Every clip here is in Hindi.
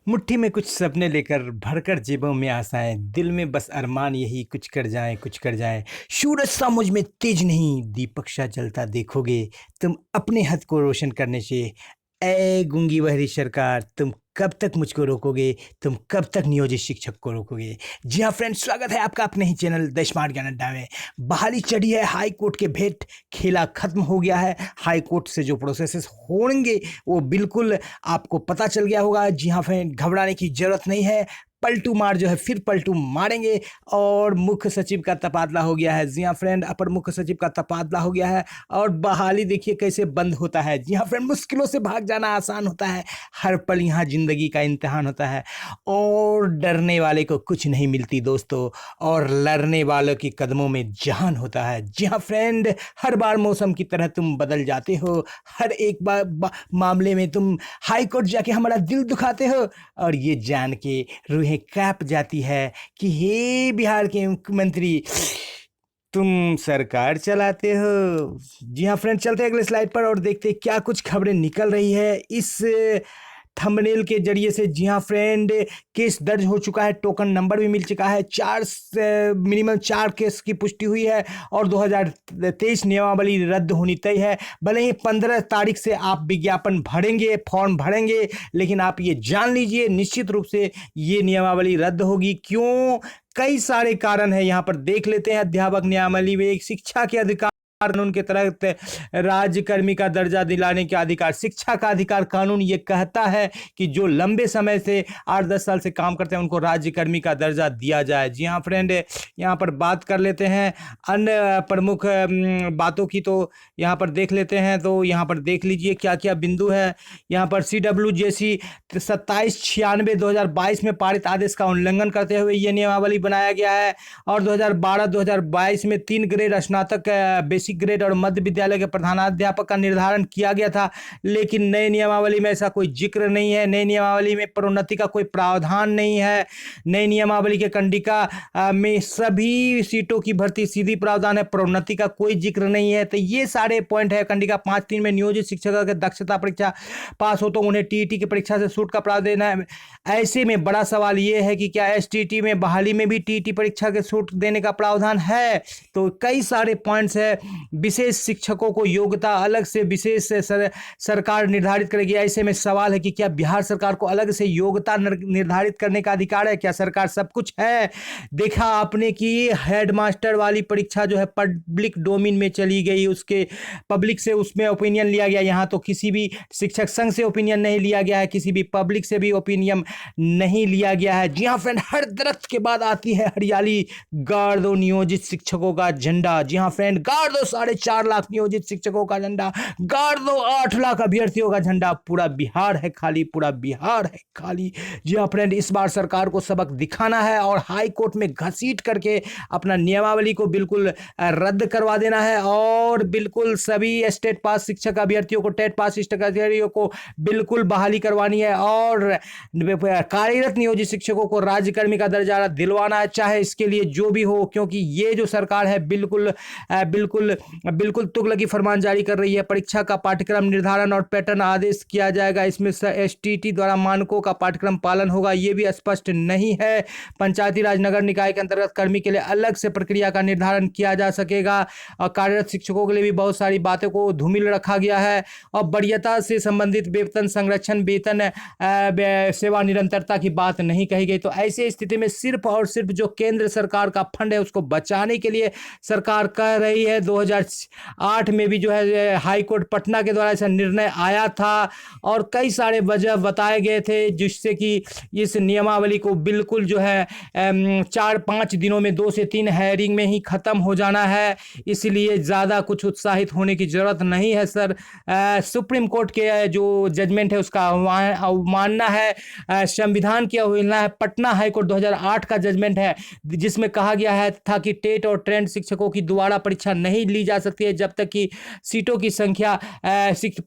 मुट्ठी में कुछ सपने लेकर भरकर जेबों में आशाएं, दिल में बस अरमान यही कुछ कर जाएं, कुछ कर जाएं। सूरज सा मुझ में तेज नहीं, दीपक सा जलता देखोगे तुम अपने हद को रोशन करने से। ए गूंगी बहरी सरकार, तुम कब तक मुझको रोकोगे? तुम कब तक नियोजित शिक्षक को रोकोगे? जी हाँ फ्रेंड्स, स्वागत है आपका अपने ही चैनल द स्मार्ट ज्ञान अड्डा में। बहाली चढ़ी है हाई कोर्ट के भेंट, खेला खत्म हो गया है। हाई कोर्ट से जो प्रोसेसेस होंगे वो बिल्कुल आपको पता चल गया होगा। जी हाँ फ्रेंड, घबराने की जरूरत नहीं है। पलटू मार जो है फिर पलटू मारेंगे। और मुख्य सचिव का तबादला हो गया है। जी हाँ फ्रेंड, अपर मुख्य सचिव का तबादला हो गया है। और बहाली देखिए कैसे बंद होता है। जी हाँ फ्रेंड, मुश्किलों से भाग जाना आसान होता है। हर पल यहाँ जिंदगी का इम्तिहान होता है। और डरने वाले को कुछ नहीं मिलती दोस्तों, और लड़ने वालों के कदमों में जान होता है। जी हाँ फ्रेंड, हर बार मौसम की तरह तुम बदल जाते हो। हर एक मामले में तुम हाई कोर्ट जाके हमारा दिल दुखाते हो। और ये जान के रूहें कांप जाती है कि हे बिहार के मुख्यमंत्री, तुम सरकार चलाते हो। जी हाँ फ्रेंड, चलते हैं अगले स्लाइड पर और देखते हैं क्या कुछ खबरें निकल रही है इस थंबनेल के जरिए से। जी हाँ फ्रेंड, केस दर्ज हो चुका है, टोकन नंबर भी मिल चुका है। मिनिमम 4 केस की पुष्टि हुई है और 2023 नियमावली रद्द होनी तय है। भले ही 15 तारीख से आप विज्ञापन भरेंगे, फॉर्म भरेंगे, लेकिन आप ये जान लीजिए निश्चित रूप से ये नियमावली रद्द होगी। क्यों? कई सारे कारण है, यहाँ पर देख लेते हैं। अध्यापक नियमावली में एक शिक्षा के अधिकार कानून के तहत राज्यकर्मी का दर्जा दिलाने के अधिकार, शिक्षा का अधिकार कानून ये कहता है कि जो लंबे समय से 8-10 साल से काम करते हैं उनको राज्यकर्मी का दर्जा दिया जाए। जी हाँ फ्रेंड, यहाँ पर बात कर लेते हैं अन्य प्रमुख बातों की, तो यहाँ पर देख लेते हैं। तो यहाँ पर देख लीजिए क्या क्या बिंदु है। यहाँ पर CWJC 2796/2022 में पारित आदेश का उल्लंघन करते हुए ये नियमावली बनाया गया है। और 2012-2022 में 3 ग्रेड स्नातक, बेसिक ग्रेड और मध्य विद्यालय के प्रधानाध्यापक का निर्धारण किया गया था, लेकिन नए नियमावली में ऐसा कोई जिक्र नहीं है। नई नियमावली में प्रोन्नति का कोई प्रावधान नहीं है। नई नियमावली के कंडिका में सभी सीटों की भर्ती सीधी प्रावधान है, प्रोन्नति का कोई जिक्र नहीं है। तो ये सारे पॉइंट है। कंडिका 5.3 में नियोजित शिक्षकों के दक्षता परीक्षा पास हो तो उन्हें टीईटी की परीक्षा से छूट का प्रावधान है। ऐसे में बड़ा सवाल ये है कि क्या एसटीटी में बहाली में भी टीईटी परीक्षा के छूट देने का प्रावधान है? तो कई सारे पॉइंट्स है। विशेष शिक्षकों को योग्यता अलग से विशेष सरकार निर्धारित करेगी। ऐसे में सवाल है कि क्या बिहार सरकार को अलग से योग्यता निर्धारित करने का अधिकार है? क्या सरकार सब कुछ है? देखा आपने कि हेडमास्टर वाली परीक्षा जो है पब्लिक डोमेन में चली गई, उसके पब्लिक से उसमें ओपिनियन लिया गया। यहाँ तो किसी भी शिक्षक संघ से ओपिनियन नहीं लिया गया है, किसी भी पब्लिक से भी ओपिनियन नहीं लिया गया है। जी हाँ फ्रेंड, हर दरख्त के बाद आती है हरियाली। गाड़ दो नियोजित शिक्षकों का झंडा। जी हाँ फ्रेंड, गाड़ दो 4.5 लाख नियोजित शिक्षकों का झंडा, गाड़ दो 8 लाख अभ्यर्थियों का झंडा। पूरा बिहार है खाली, पूरा बिहार है खाली। जी हाँ फ्रेंड, इस बार सरकार को सबक दिखाना है और हाई कोर्ट में घसीट करके अपना नियमावली को बिल्कुल रद्द करवा देना है। और बिल्कुल सभी स्टेट पास शिक्षक अभ्यर्थियों को, टेट पास शिक्षक अभ्यर्थियों को बिल्कुल बहाली करवानी है और कार्यरत नियोजित शिक्षकों को राज्यकर्मी का दर्जा दिलवाना है, चाहे इसके लिए जो भी हो। क्योंकि ये जो सरकार है बिल्कुल बिल्कुल बिल्कुल तुगलकी फरमान जारी कर रही है। परीक्षा का पाठ्यक्रम निर्धारण और पैटर्न आदेश किया जाएगा, इसमें एसटीटी द्वारा मानकों का पाठ्यक्रम पालन होगा, ये भी स्पष्ट नहीं है। पंचायती राज नगर निकाय के अंतर्गत कर्मी के लिए अलग से प्रक्रिया का निर्धारण किया जा सकेगा और कार्यरत शिक्षकों के लिए भी बहुत सारी बातों को धूमिल रखा गया है। और वरीयता से संबंधित वेतन संरक्षण, वेतन सेवा निरंतरता की बात नहीं कही गई। तो ऐसी स्थिति में सिर्फ और सिर्फ जो केंद्र सरकार का फंड है उसको बचाने के लिए सरकार कह रही है। 2008 में भी जो है हाई कोर्ट पटना के द्वारा ऐसा निर्णय आया था और कई सारे वजह बताए गए थे जिससे कि इस नियमावली को बिल्कुल जो है 4-5 दिनों में 2 से 3 हेयरिंग में ही खत्म हो जाना है। इसलिए ज़्यादा कुछ उत्साहित होने की जरूरत नहीं है सर। सुप्रीम कोर्ट के जो जजमेंट है उसका अवमानना है, संविधान की अवहेलना है। पटना हाई कोर्ट 2008 का जजमेंट है जिसमें कहा गया है था कि टेट और ट्रेंड शिक्षकों की दोबारा परीक्षा नहीं ली जा सकती है जब तक कि सीटों की संख्या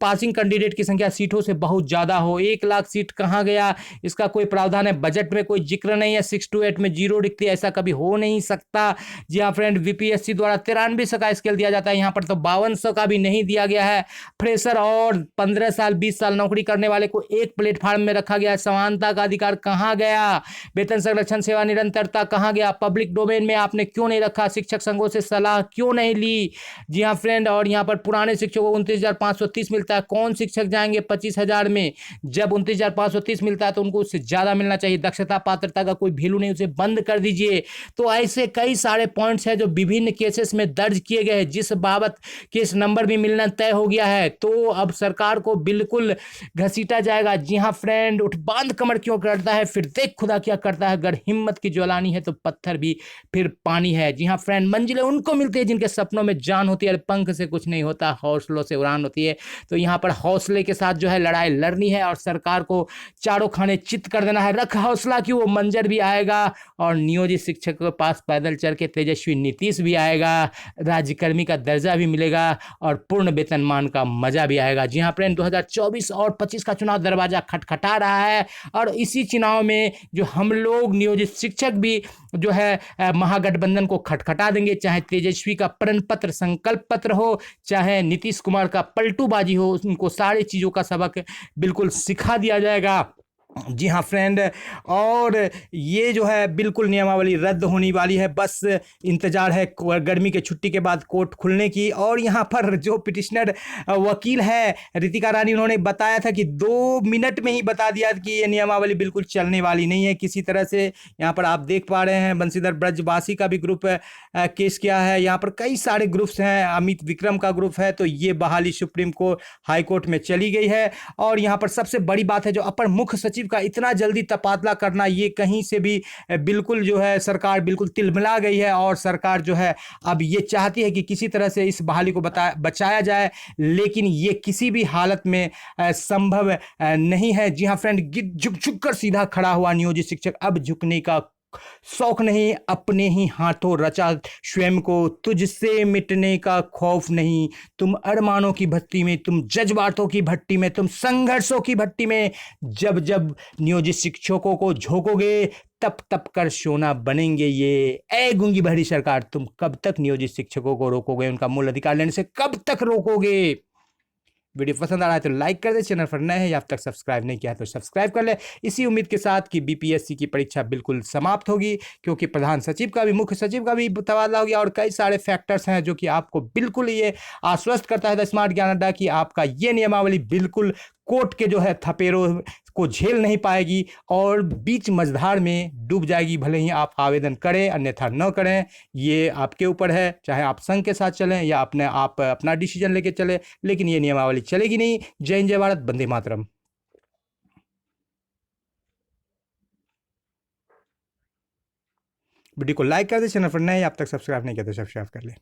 पासिंग कैंडिडेट की संख्या सीटों से बहुत ज़्यादा हो। 1 लाख सीट कहाँ गया, इसका कोई प्रावधान है, बजट में कोई जिक्र नहीं है। 6 to 8 में जीरो दिखती है, ऐसा कभी हो नहीं सकता। जी हाँ फ्रेंड, बीपीएससी द्वारा 9300 का स्केल दिया जाता है, यहाँ पर तो 5200 का भी नहीं दिया गया है। फ्रेशर और 15 साल 20 साल नौकरी करने वाले को एक प्लेटफॉर्म में रखा गया है। समानता का अधिकार कहाँ गया, वेतन संरक्षण सेवा निरंतरता कहाँ गया, पब्लिक डोमेन में आपने क्यों नहीं रखा, शिक्षक संघों से सलाह क्यों नहीं ली। जी हाँ फ्रेंड, और यहाँ पर पुराने शिक्षकों को 29,530 मिलता है, कौन शिक्षक जाएंगे 25,000 में। जब 29,530 मिलता है तो उनको उससे ज्यादा मिलना चाहिए। दक्षता पात्रता का कोई वैल्यू नहीं, उसे बंद कर दीजिए। तो ऐसे कई सारे पॉइंट्स हैं जो विभिन्न केसेस में दर्ज किए गए हैं, जिस बाबत केस नंबर भी मिलना तय हो गया है। तो अब सरकार को बिल्कुल घसीटा जाएगा। जी हाँ फ्रेंड, उठ बांध कमर क्यों करता है, फिर देख खुदा क्या करता है। अगर हिम्मत की ज्वालानी है तो पत्थर भी फिर पानी है। जी हाँ फ्रेंड, मंजिलें उनको मिलती है जिनके सपनों में जान होती है। पंख से कुछ नहीं होता, हौसलों से उड़ान होती है। तो यहाँ पर हौसले के साथ जो है लड़ाई लड़नी है और सरकार को चारों खाने चित कर देना है। रख हौसला कि वो मंजर भी आएगा और नियोजित शिक्षक के पास पैदल चल के तेजस्वी नीतीश भी आएगा, राज्यकर्मी का दर्जा भी मिलेगा और पूर्ण वेतनमान का मजा भी आएगा। जी हाँ फ्रेंड, 2024 और 25 का चुनाव दरवाजा खटखटा रहा है और इसी चुनाव में जो हम लोग नियोजित शिक्षक भी जो है महागठबंधन को खटखटा देंगे। चाहे तेजस्वी का प्रण पत्र संकल्प पत्र हो, चाहे नीतीश कुमार का पलटूबाजी हो, उनको सारी चीज़ों का सबक बिल्कुल सिखा दिया जाएगा। जी हाँ फ्रेंड, और ये जो है बिल्कुल नियमावली रद्द होने वाली है। बस इंतज़ार है गर्मी के छुट्टी के बाद कोर्ट खुलने की। और यहाँ पर जो पिटिशनर वकील है रितिका रानी, उन्होंने बताया था कि 2 मिनट में ही बता दिया कि ये नियमावली बिल्कुल चलने वाली नहीं है किसी तरह से। यहाँ पर आप देख पा रहे हैं बंशीधर ब्रजवासी का भी ग्रुप केस किया है। यहाँ पर कई सारे ग्रुप्स हैं, अमित विक्रम का ग्रुप है। तो ये बहाली सुप्रीम कोर्ट हाई कोर्ट में चली गई है। और यहाँ पर सबसे बड़ी बात है जो अपर मुख्य सचिव का इतना जल्दी तबादला करना, ये कहीं से भी बिल्कुल जो है सरकार बिल्कुल तिलमिला गई है। और सरकार जो है अब ये चाहती है कि किसी तरह से इस बहाली को बचाया जाए, लेकिन ये किसी भी हालत में संभव नहीं है। जी हाँ फ्रेंड, झुक झुक कर सीधा खड़ा हुआ नियोजित शिक्षक अब झुकने का शौक नहीं, अपने ही हाथों रचा स्वयं को, तुझसे मिटने का खौफ नहीं। तुम अरमानों की भट्टी में, तुम जज्बातों की भट्टी में, तुम संघर्षों की भट्टी में जब जब नियोजित शिक्षकों को झोंकोगे तप तप कर सोना बनेंगे ये। ए गूंगी बहरी सरकार, तुम कब तक नियोजित शिक्षकों को रोकोगे, उनका मूल अधिकार लेने से कब तक रोकोगे। वीडियो पसंद आ रहा है तो लाइक कर दे, चैनल पर नए हैं या अब तक सब्सक्राइब नहीं किया है तो सब्सक्राइब कर ले। इसी उम्मीद के साथ कि बीपीएससी की परीक्षा बिल्कुल समाप्त होगी, क्योंकि प्रधान सचिव का भी मुख्य सचिव का भी तबादला हो गया और कई सारे फैक्टर्स हैं जो कि आपको बिल्कुल ये आश्वस्त करता है द स्मार्ट ज्ञान अड्डा कि आपका ये नियमावली बिल्कुल कोर्ट के जो है थपेरों को झेल नहीं पाएगी और बीच मझधार में डूब जाएगी। भले ही आप आवेदन करें अन्यथा न करें, ये आपके ऊपर है। चाहे आप संघ के साथ चलें या आप अपना डिसीजन लेके चलें, लेकिन ये नियमावली चलेगी नहीं। जय हिंद, जय भारत, वंदे मातरम। वीडियो को लाइक कर दे, चैनल पर नए अब तक सब्सक्राइब नहीं किया तो सब्सक्राइब कर ले।